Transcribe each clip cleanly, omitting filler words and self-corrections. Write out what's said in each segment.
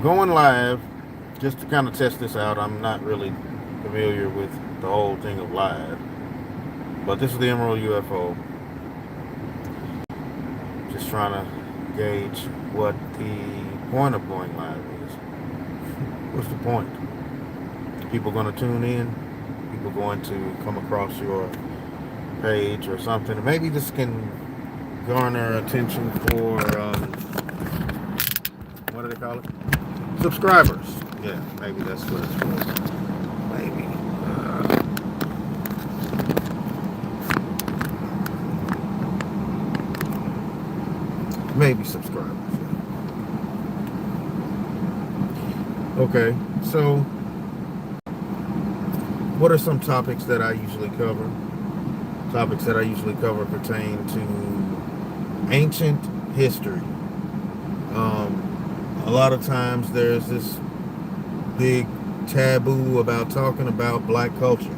going live just to kind of test this out. I'm not really familiar with the whole thing of live, but this is the Emerald UFO. Just trying to gauge what the point of going live is. What's the point? People going to tune in? People going to come across your page or something? Maybe this can garner attention for what do they call it? Subscribers. Yeah, maybe that's what it's for. Maybe. Maybe subscribers. Yeah. Okay, so what are some topics that I usually cover? Topics that I usually cover pertain to ancient history. A lot of times there's this big taboo about talking about black culture.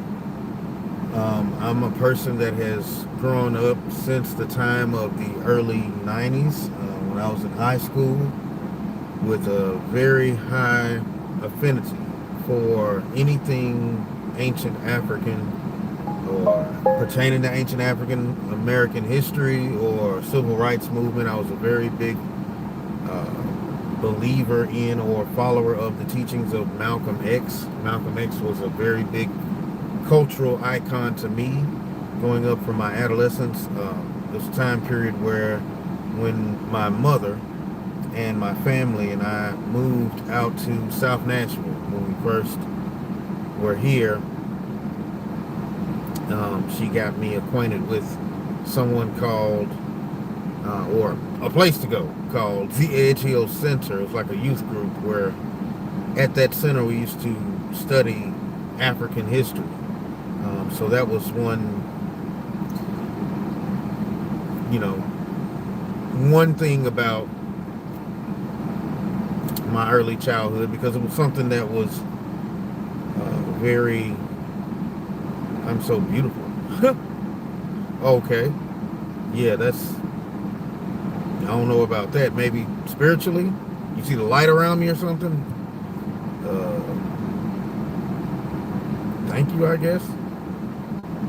I'm a person that has grown up since the time of the early 90s when I was in high school with a very high affinity for anything ancient African or pertaining to ancient African American history or civil rights movement. I was a very big believer in or follower of the teachings of Malcolm X. Malcolm X was a very big cultural icon to me growing up from my adolescence. This time period where when my mother and my family and I moved out to South Nashville when we first were here, she got me acquainted with someone called or a place to go called the Edge Hill Center. It was like a youth group where at that center we used to study African history. So that was one thing about my early childhood, because it was something that was very, I'm so beautiful. Okay. Yeah, I don't know about that. Maybe spiritually? You see the light around me or something? Thank you, I guess.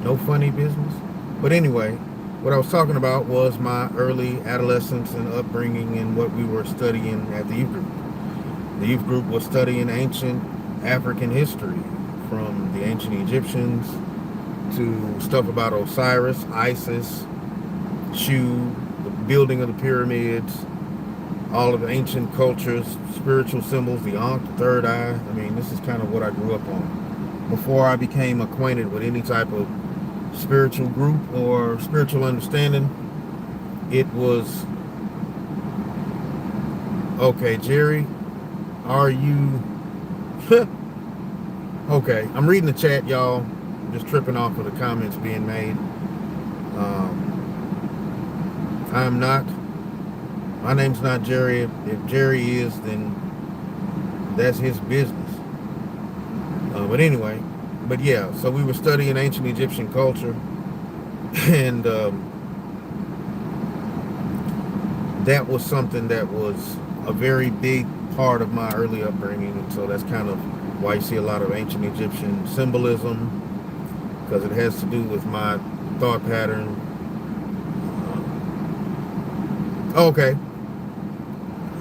No funny business. But anyway, what I was talking about was my early adolescence and upbringing and what we were studying at the youth group. The youth group was studying ancient African history, from the ancient Egyptians to stuff about Osiris, Isis, Shu, the building of the pyramids, all of the ancient cultures, spiritual symbols, the Ankh, the third eye. I mean, this is kind of what I grew up on. Before I became acquainted with any type of spiritual group or spiritual understanding, it was, okay, Jerry, are you... Okay, I'm reading the chat, y'all. I'm just tripping off of the comments being made. I'm not. My name's not Jerry. If Jerry is, then that's his business. But anyway, yeah, so we were studying ancient Egyptian culture, and that was something that was a very big part of my early upbringing, and so that's kind of why you see a lot of ancient Egyptian symbolism, because it has to do with my thought pattern. Okay,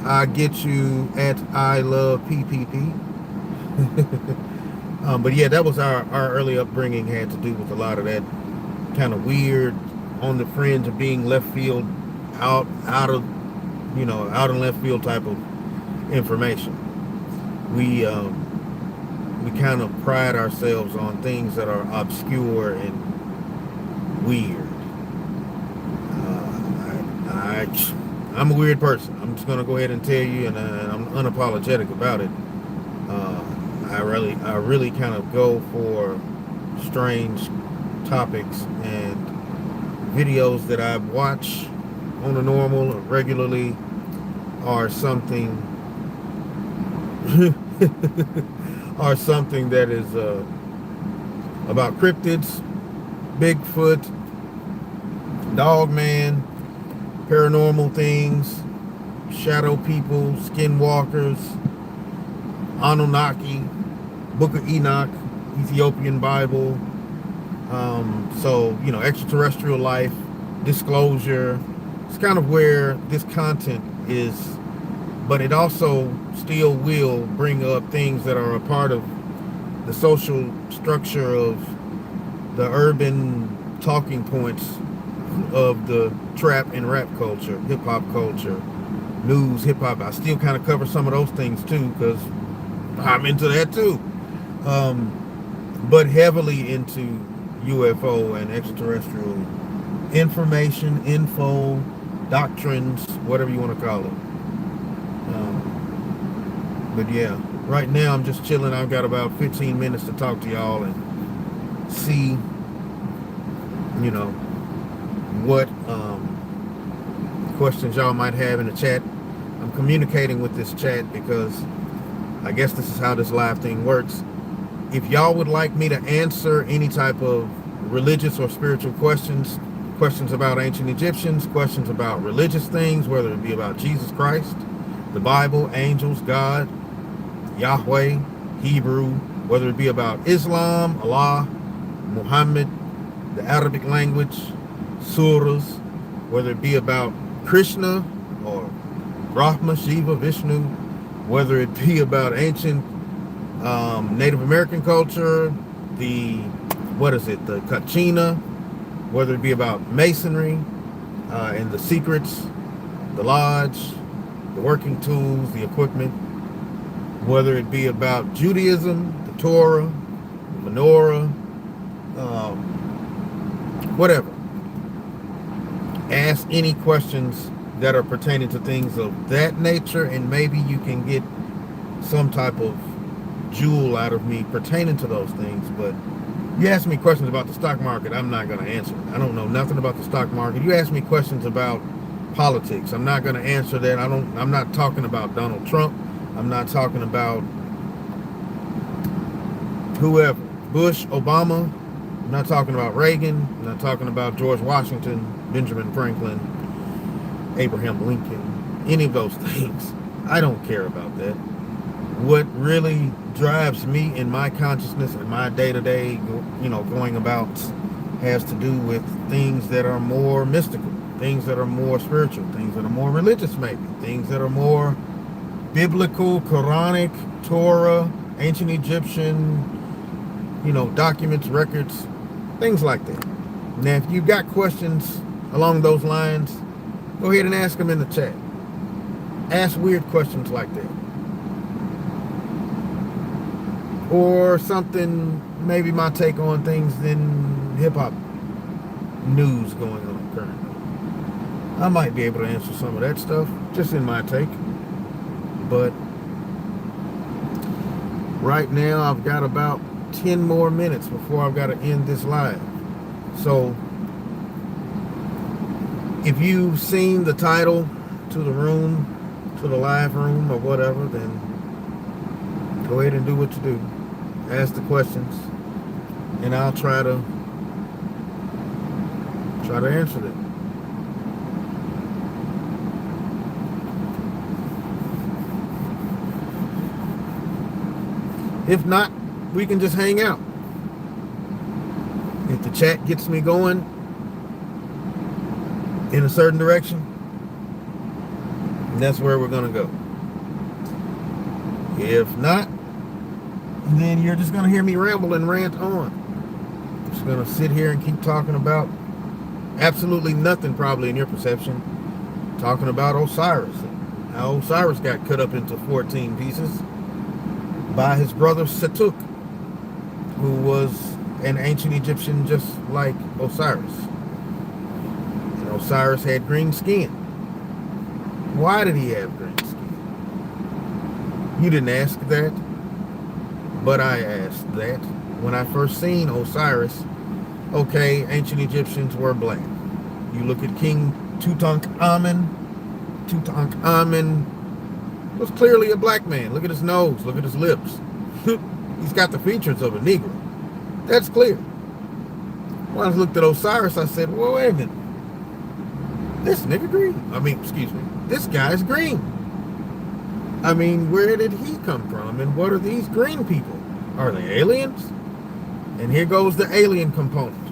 I get you at I love PPP. But yeah, that was our early upbringing, had to do with a lot of that kind of weird, on the fringe of being left field, out in left field type of information. We kind of pride ourselves on things that are obscure and weird. I'm a weird person. I'm just gonna go ahead and tell you, and I'm unapologetic about it. I really kind of go for strange topics, and videos that I watch on a normal or regularly are something that is about cryptids, Bigfoot, Dogman, paranormal things, shadow people, skinwalkers, Anunnaki, Book of Enoch, Ethiopian Bible. So, extraterrestrial life, disclosure. It's kind of where this content is, but it also still will bring up things that are a part of the social structure of the urban talking points of the trap and rap culture, hip hop culture, news, hip hop. I still kind of cover some of those things too, because I'm into that too. But heavily into UFO and extraterrestrial information, info, doctrines, whatever you want to call it. But yeah, right now I'm just chilling. I've got about 15 minutes to talk to y'all and see, what questions y'all might have in the chat. I'm communicating with this chat because I guess this is how this live thing works. If y'all would like me to answer any type of religious or spiritual questions, questions about ancient Egyptians, questions about religious things, whether it be about Jesus Christ, the Bible, angels, God, Yahweh, Hebrew, whether it be about Islam, Allah, Muhammad, the Arabic language, surahs, whether it be about Krishna or Brahma, Shiva, Vishnu, whether it be about ancient Native American culture, the Kachina, whether it be about Masonry and the secrets, the lodge, the working tools, the equipment, whether it be about Judaism, the Torah, the menorah, whatever. Ask any questions that are pertaining to things of that nature, and maybe you can get some type of jewel out of me pertaining to those things. But you ask me questions about the stock market, I'm not going to answer. I don't know nothing about the stock market. You ask me questions about politics, I'm not going to answer that. I'm not talking about Donald Trump. I'm not talking about whoever, Bush, Obama. I'm not talking about Reagan. I'm not talking about George Washington, Benjamin Franklin, Abraham Lincoln, any of those things. I don't care about that. What really drives me in my consciousness and my day-to-day, going about, has to do with things that are more mystical, things that are more spiritual, things that are more religious maybe, things that are more biblical, Quranic, Torah, ancient Egyptian, documents, records, things like that. Now, if you've got questions along those lines, go ahead and ask them in the chat. Ask weird questions like that. Or something, maybe my take on things in hip-hop news going on currently. I might be able to answer some of that stuff, just in my take. But right now, I've got about 10 more minutes before I've got to end this live. So, if you've seen the title to the room, to the live room, or whatever, then go ahead and do what you do. Ask the questions, and I'll try to answer them. If not, we can just hang out. If the chat gets me going in a certain direction, that's where we're going to go. If not, then you're just going to hear me ramble and rant on. I'm just going to sit here and keep talking about absolutely nothing, probably in your perception. Talking about Osiris. How Osiris got cut up into 14 pieces by his brother Setuk, who was an ancient Egyptian just like Osiris. And Osiris had green skin. Why did he have green skin? You didn't ask that, but I asked that. When I first seen Osiris, okay, ancient Egyptians were black. You look at King Tutankhamun. Tutankhamun was clearly a black man. Look at his nose. Look at his lips. He's got the features of a Negro. That's clear. When I looked at Osiris, I said, well, wait a minute. This nigga green. This guy's green. I mean, where did he come from? And what are these green people? Are they aliens? And here goes the alien component.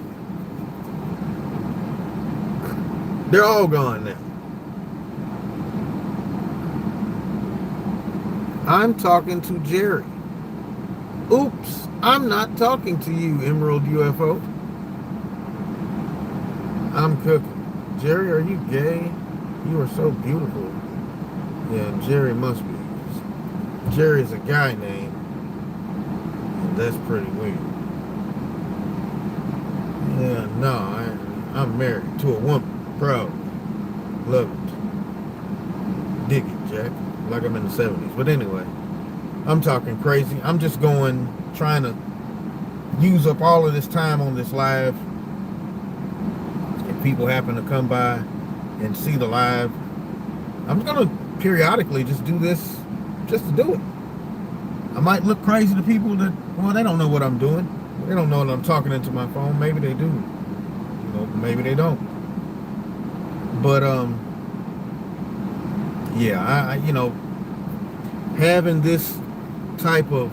They're all gone now. I'm talking to Jerry. Oops, I'm not talking to you, Emerald Ufo. I'm cooking. Jerry, are you gay? You are so beautiful. Yeah, Jerry must be. Jerry's a guy name, and that's pretty weird. Yeah, no, I'm married to a woman. Proud. Love it. Dig it, Jack. Like I'm in the 70s. But anyway, I'm talking crazy. I'm just trying to use up all of this time on this live. If people happen to come by and see the live, I'm going to periodically just do this just to do it. I might look crazy to people that, well, they don't know what I'm doing. They don't know that I'm talking into my phone. Maybe they do. You know, maybe they don't. But, yeah, I having this type of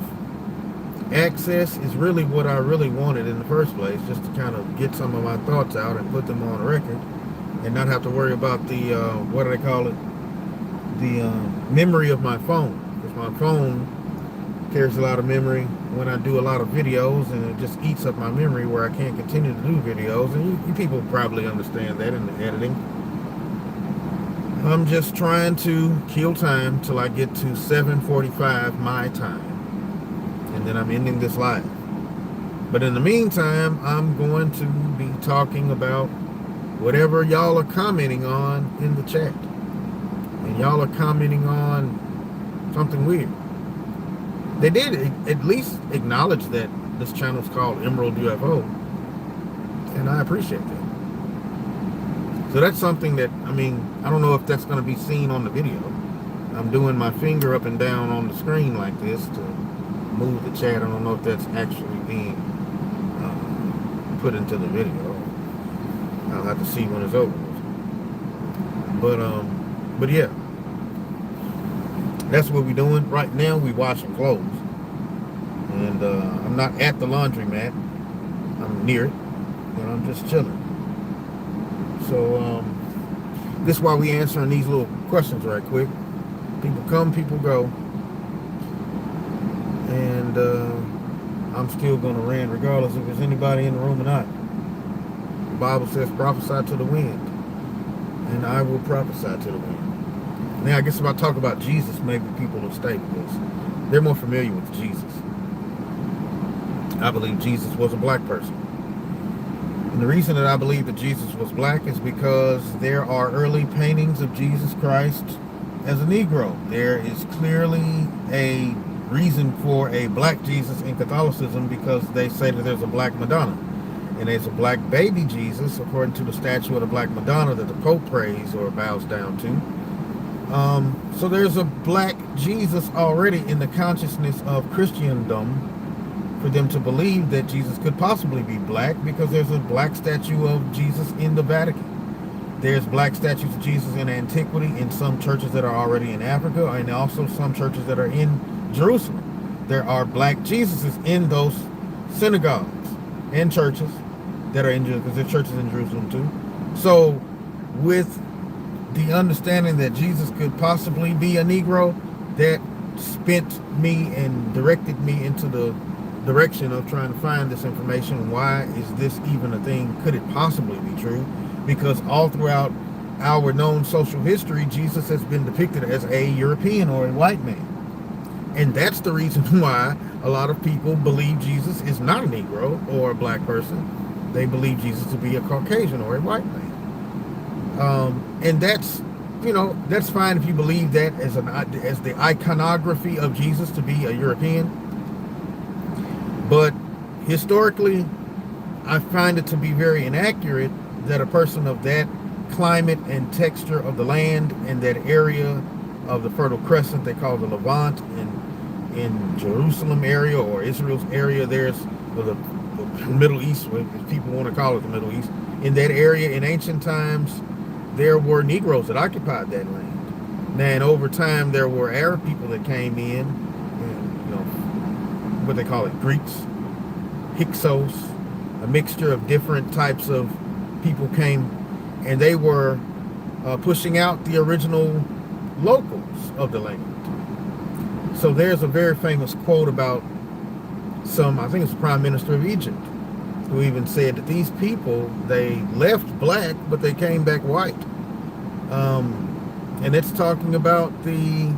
access is really what I really wanted in the first place, just to kind of get some of my thoughts out and put them on record and not have to worry about the, what do they call it? The memory of my phone. Because my phone carries a lot of memory when I do a lot of videos, and it just eats up my memory where I can't continue to do videos. And you people probably understand that in the editing. I'm just trying to kill time till I get to 7:45 my time, and then I'm ending this live. But in the meantime, I'm going to be talking about whatever y'all are commenting on in the chat. And y'all are commenting on something weird. They did at least acknowledge that this channel is called Emerald Ufo, and I appreciate that. So that's something that, I mean, I don't know if that's going to be seen on the video. I'm doing my finger up and down on the screen like this to move the chat. I don't know if that's actually being put into the video. I'll have to see when it's over with. But yeah, that's what we're doing right now. We washing clothes, and I'm not at the laundromat. I'm near it, but I'm just chilling. So this is why we answering these little questions right quick. People come, people go, and I'm still going to rant regardless if there's anybody in the room or not. The Bible says prophesy to the wind, and I will prophesy to the wind. Now I guess if I talk about Jesus, maybe people will stay with us. They're more familiar with Jesus. I believe Jesus was a black person. And the reason that I believe that Jesus was black is because there are early paintings of Jesus Christ as a Negro. There is clearly a reason for a black Jesus in Catholicism, because they say that there's a black Madonna. And there's a black baby Jesus, according to the statue of the black Madonna that the Pope prays or bows down to. So there's a black Jesus already in the consciousness of Christendom, for them to believe that Jesus could possibly be black, because there's a black statue of Jesus in the Vatican. There's black statues of Jesus in antiquity in some churches that are already in Africa, and also some churches that are in Jerusalem. There are black Jesuses in those synagogues and churches that are in Jerusalem, because there's churches in Jerusalem too. So with the understanding that Jesus could possibly be a Negro, that spent me and directed me into the direction of trying to find this information. Why is this even a thing? Could it possibly be true? Because all throughout our known social history, Jesus has been depicted as a European or a white man. And that's the reason why a lot of people believe Jesus is not a Negro or a black person. They believe Jesus to be a Caucasian or a white man. And that's, that's fine if you believe that as the iconography of Jesus to be a European. But historically, I find it to be very inaccurate that a person of that climate and texture of the land and that area of the Fertile Crescent, they call the Levant, in Jerusalem area or Israel's area, there's the Middle East, if people want to call it the Middle East. In that area in ancient times, there were Negroes that occupied that land. And over time, there were Arab people that came in, and, what they call it, Greeks, Hyksos, a mixture of different types of people came, and they were pushing out the original locals of the land. So there's a very famous quote about I think it's the Prime Minister of Egypt, who even said that these people, they left black, but they came back white. And it's talking about the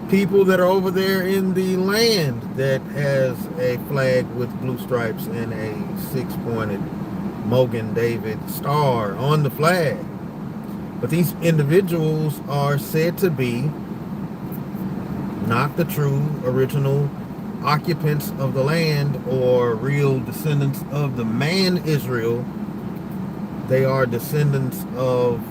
people that are over there in the land that has a flag with blue stripes and a six-pointed Mogan David star on the flag. But these individuals are said to be not the true original occupants of the land or real descendants of the man Israel. They are descendants of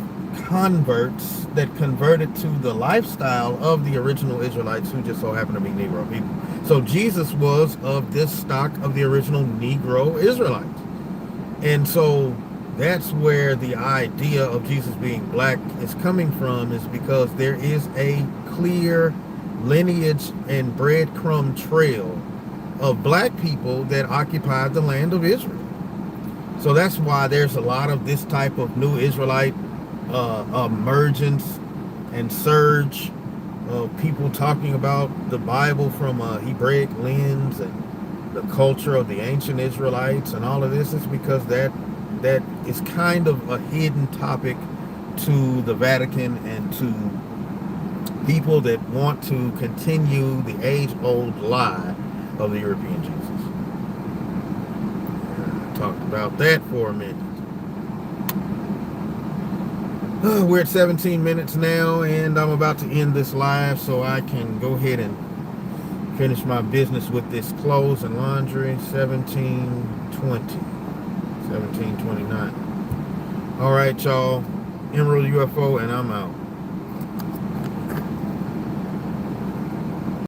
converts that converted to the lifestyle of the original Israelites, who just so happen to be Negro people. So Jesus was of this stock of the original Negro Israelites. And so that's where the idea of Jesus being black is coming from, is because there is a clear lineage and breadcrumb trail of black people that occupied the land of Israel. So that's why there's a lot of this type of new Israelite emergence and surge of people talking about the Bible from a Hebraic lens and the culture of the ancient Israelites and all of this. Is because that is kind of a hidden topic to the Vatican and to people that want to continue the age-old lie of the European Jesus. I talked about that for a minute. We're at 17 minutes now, and I'm about to end this live so I can go ahead and finish my business with this clothes and laundry. 17:20, 17:29. All right, y'all. Emerald Ufo, and I'm out.